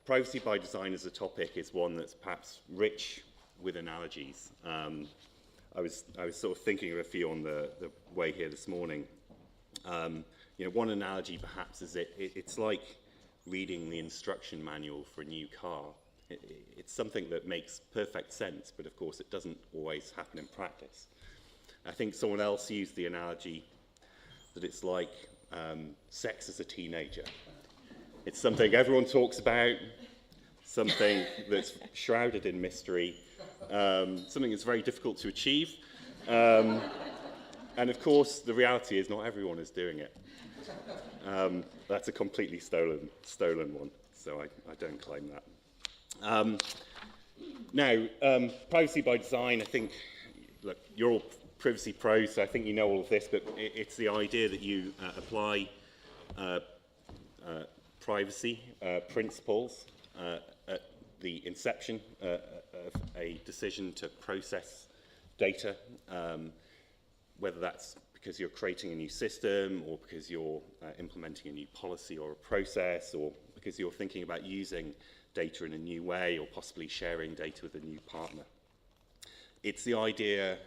privacy by design as a topic is one that's perhaps rich with analogies. I was sort of thinking of a few on the way here this morning. One analogy perhaps is it's like reading the instruction manual for a new car. It's something that makes perfect sense, but of course it doesn't always happen in practice. I think someone else used the analogy that it's like sex as a teenager. It's something everyone talks about, something that's shrouded in mystery, something that's very difficult to achieve. And of course, the reality is not everyone is doing it. That's a completely stolen one, so I don't claim that. Now, privacy by design, I think, look, you're all privacy pros, so I think you know all of this, but it's the idea that you apply privacy principles at the inception of a decision to process data, whether that's because you're creating a new system or because you're implementing a new policy or a process or because you're thinking about using data in a new way or possibly sharing data with a new partner. It's the idea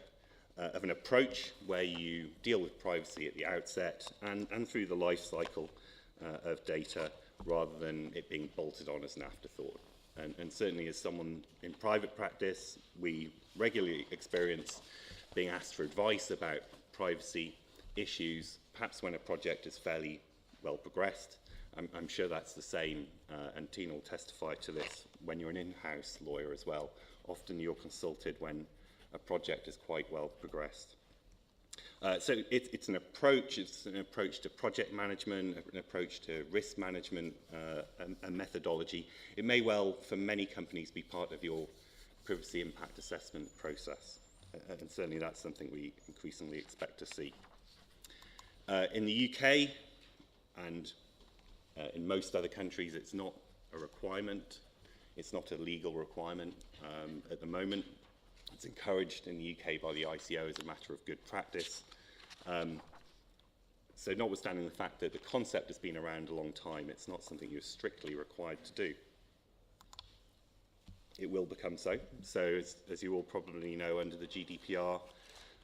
of an approach where you deal with privacy at the outset and through the life cycle of data rather than it being bolted on as an afterthought. And certainly as someone in private practice, we regularly experience being asked for advice about privacy issues, perhaps when a project is fairly well progressed. I'm sure that's the same, and Tina will testify to this, when you're an in-house lawyer as well. Often you're consulted when a project is quite well progressed. So it's an approach to project management, an approach to risk management, a methodology. It may well, for many companies, be part of your privacy impact assessment process. And certainly that's something we increasingly expect to see. In the UK and in most other countries, it's not a requirement. It's not a legal requirement at the moment. It's encouraged in the UK by the ICO as a matter of good practice. So notwithstanding the fact that the concept has been around a long time, it's not something you're strictly required to do. It will become so. So as you all probably know, under the GDPR,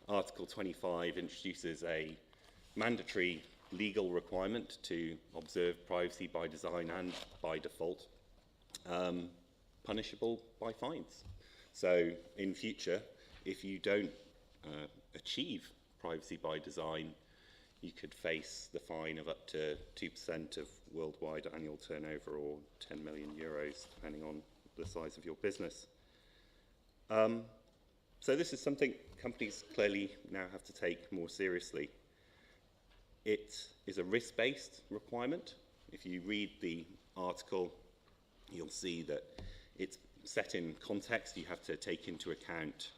Article 25 introduces a mandatory legal requirement to observe privacy by design and by default, punishable by fines. So in future, if you don't achieve privacy by design, you could face the fine of up to 2% of worldwide annual turnover or 10 million euros, depending on the size of your business. So this is something companies clearly now have to take more seriously. It is a risk-based requirement. If you read the article, you'll see that it's set in context. You have to take into account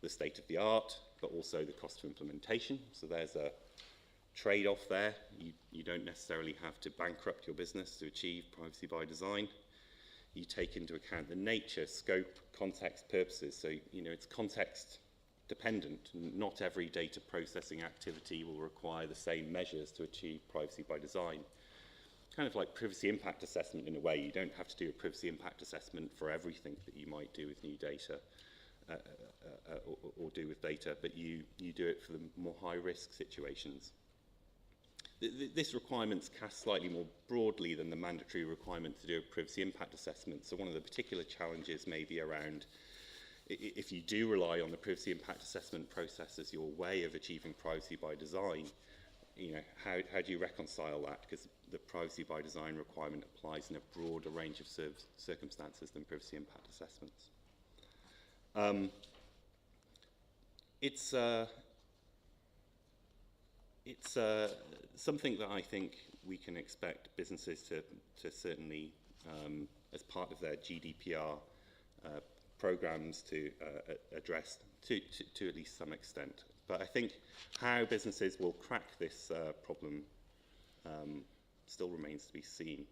the state of the art, but also the cost of implementation. So there's a trade-off there. You don't necessarily have to bankrupt your business to achieve privacy by design. You take into account the nature, scope, context, purposes. So, it's context dependent. Not every data processing activity will require the same measures to achieve privacy by design. Kind of like privacy impact assessment in a way. You don't have to do a privacy impact assessment for everything that you might do with new data or do with data, but you do it for the more high-risk situations. This requirement's cast slightly more broadly than the mandatory requirement to do a privacy impact assessment. So one of the particular challenges may be around if you do rely on the privacy impact assessment process as your way of achieving privacy by design, how do you reconcile that? Because the privacy by design requirement applies in a broader range of circumstances than privacy impact assessments. It's something that I think we can expect businesses to certainly, as part of their GDPR programs, to address to at least some extent. But I think how businesses will crack this problem still remains to be seen.